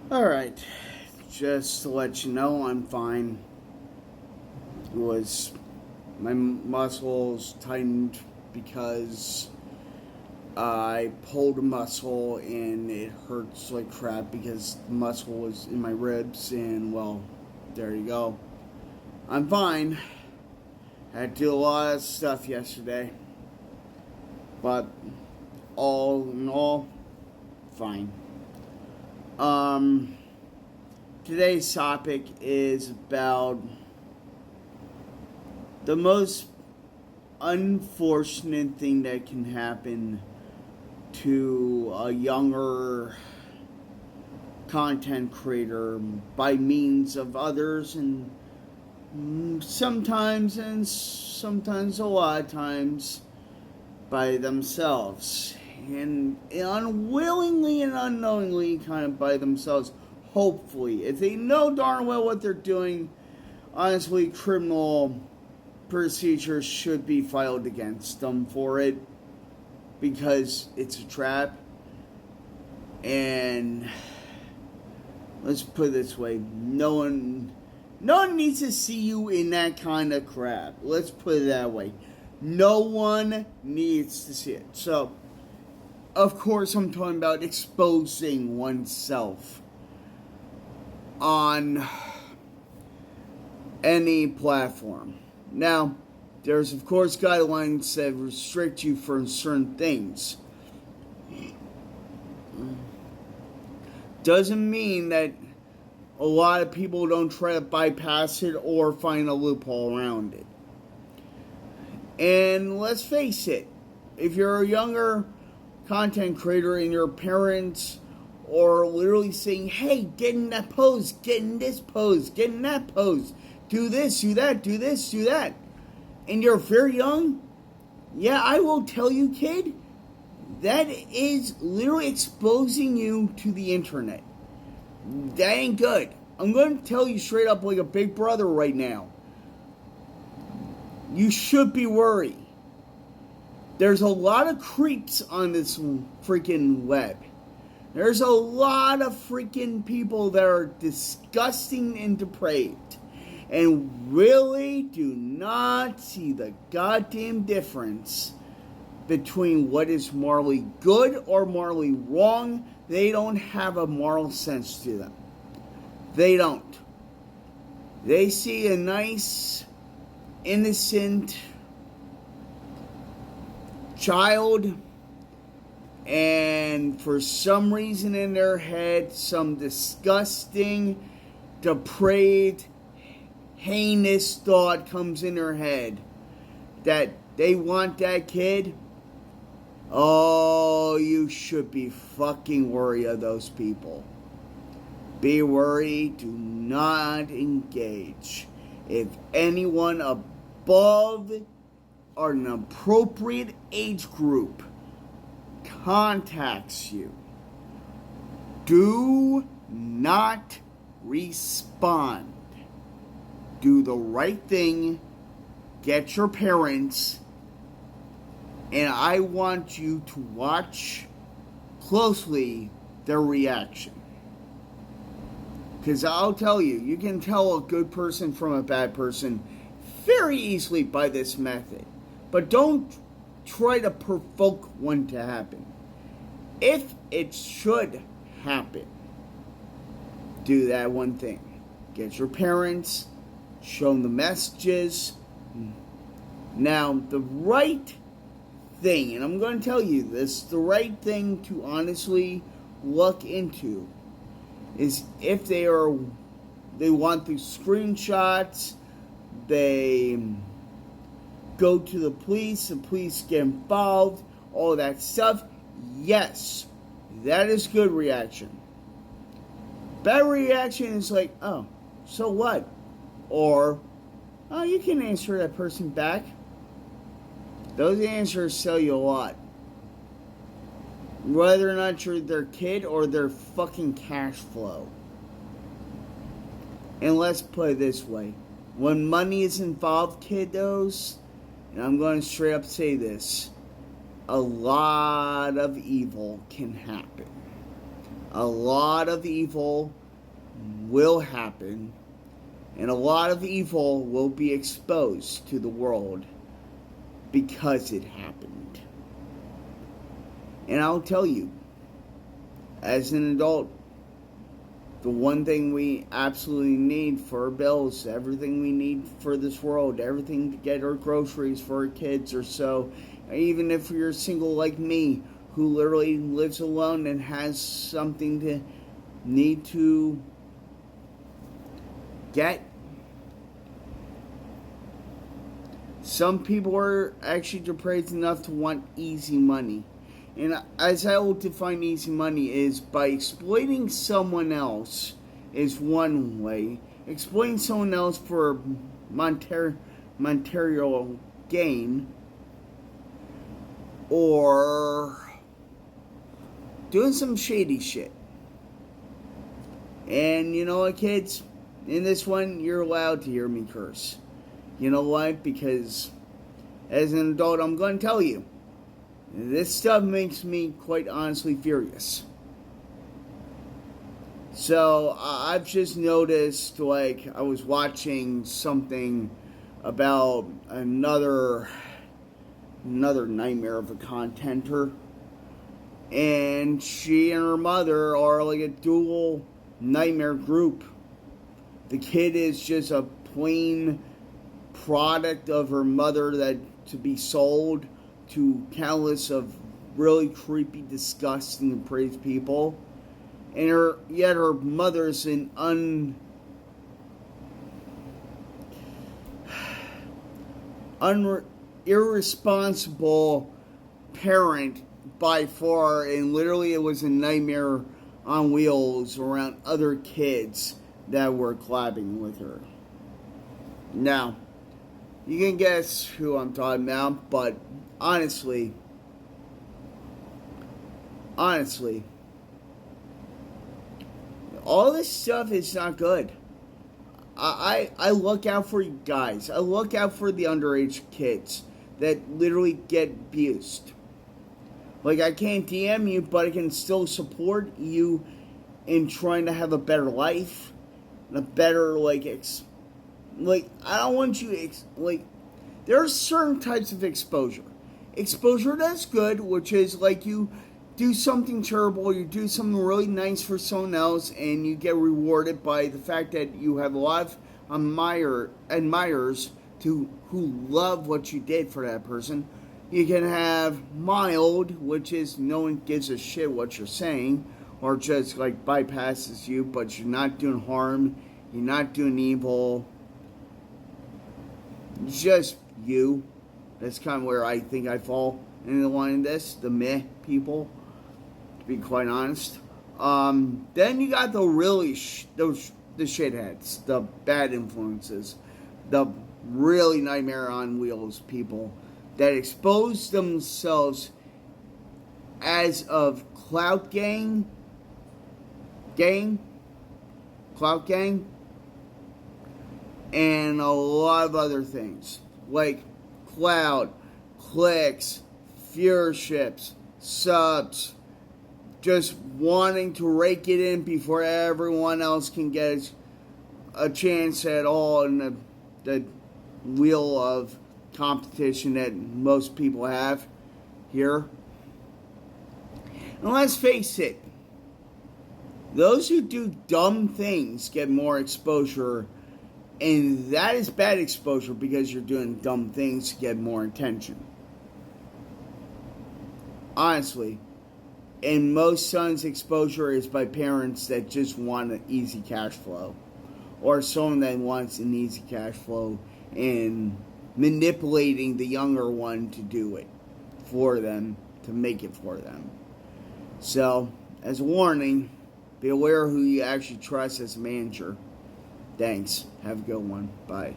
Alright, just to let you know, I'm fine. It was my muscles tightened because I pulled a muscle and it hurts like crap because the muscle was in my ribs, and well, there you go. I'm fine. Had to do a lot of stuff yesterday, but all in all, fine. Um, Today's topic is about the most unfortunate thing that can happen to a younger content creator by means of others, and sometimes a lot of times by themselves, and unwillingly and unknowingly kind of by themselves. Hopefully, if they know darn well what they're doing, honestly, criminal procedures should be filed against them for it, because it's a trap. And let's put it this way, no one needs to see you in that kind of crap. Let's put it that way. No one needs to see it. So, of course, I'm talking about exposing oneself on any platform. Now, there's of course guidelines that restrict you from certain things. Doesn't mean that a lot of people don't try to bypass it or find a loophole around it. And let's face it, if you're a younger content creator and your parents are literally saying, hey, get in that pose, get in this pose, get in that pose, do this, do that, do this, do that, and you're very young, yeah, I will tell you, kid, that is literally exposing you to the internet. That ain't good. I'm going to tell you straight up like a big brother right now. You should be worried. There's a lot of creeps on this freaking web. There's a lot of freaking people that are disgusting and depraved and really do not see the goddamn difference between what is morally good or morally wrong. They don't have a moral sense to them. They don't. They see a nice, innocent child, and for some reason in their head, some disgusting, depraved, heinous thought comes in their head that they want that kid. Oh, you should be fucking worried of those people. Be worried, do not engage. If anyone above or an appropriate age group contacts you, do not respond. Do the right thing. Get your parents. And I want you to watch closely their reaction. Because I'll tell you, you can tell a good person from a bad person very easily by this method. But don't try to provoke one to happen. If it should happen, do that one thing. Get your parents, show them the messages. Now, the right thing, and I'm going to tell you this, the right thing to honestly look into is if they want the screenshots, they go to the police get involved, all that stuff. Yes, that is good reaction. Bad reaction is like, oh, so what? Or, oh, you can answer that person back. Those answers tell you a lot. Whether or not you're their kid or their fucking cash flow. And let's put it this way. When money is involved, kiddos, and I'm going to straight up say this, a lot of evil can happen. a lot of evil will happen, and a lot of evil will be exposed to the world because it happened. And I'll tell you, as an adult, the one thing we absolutely need for our bills, everything we need for this world, everything to get our groceries for our kids or so, even if you're single like me, who literally lives alone and has something to need to get. Some people are actually depraved enough to want easy money. And as I will define easy money is by exploiting someone else is one way. Exploiting someone else for monetary gain, or doing some shady shit. And you know what, kids? In this one, you're allowed to hear me curse. You know why? Because as an adult, I'm going to tell you, this stuff makes me quite honestly furious. So I've just noticed, like, I was watching something about another nightmare of a contenter, and she and her mother are like a dual nightmare group. The kid is just a plain product of her mother that to be sold to countless of really creepy, disgusting, depraved people, and yet her mother's an irresponsible parent by far, and literally it was a nightmare on wheels around other kids that were collabing with her. Now, you can guess who I'm talking about, but honestly, all this stuff is not good. I look out for you guys. I look out for the underage kids that literally get abused. Like, I can't DM you, but I can still support you in trying to have a better life, and a better, I don't want you, there are certain types of exposure. Exposure that's good, which is like you do something terrible, you do something really nice for someone else, and you get rewarded by the fact that you have a lot of admirers who love what you did for that person. You can have mild, which is no one gives a shit what you're saying, or just like bypasses you, but you're not doing harm, you're not doing evil, just you. That's kind of where I think I fall into the line of this, the meh people, to be quite honest. Then you got the really the shitheads, the bad influences, the really nightmare on wheels people that expose themselves as of clout gang, and a lot of other things like clout, clicks, viewerships, subs, just wanting to rake it in before everyone else can get a chance at all in the wheel of competition that most people have here. And let's face it, those who do dumb things get more exposure, and that is bad exposure because you're doing dumb things to get more attention. Honestly, and most sons' exposure is by parents that just want an easy cash flow, or someone that wants an easy cash flow and manipulating the younger one to do it for them, to make it for them. So, as a warning, be aware who you actually trust as a manager. Thanks. Have a good one. Bye.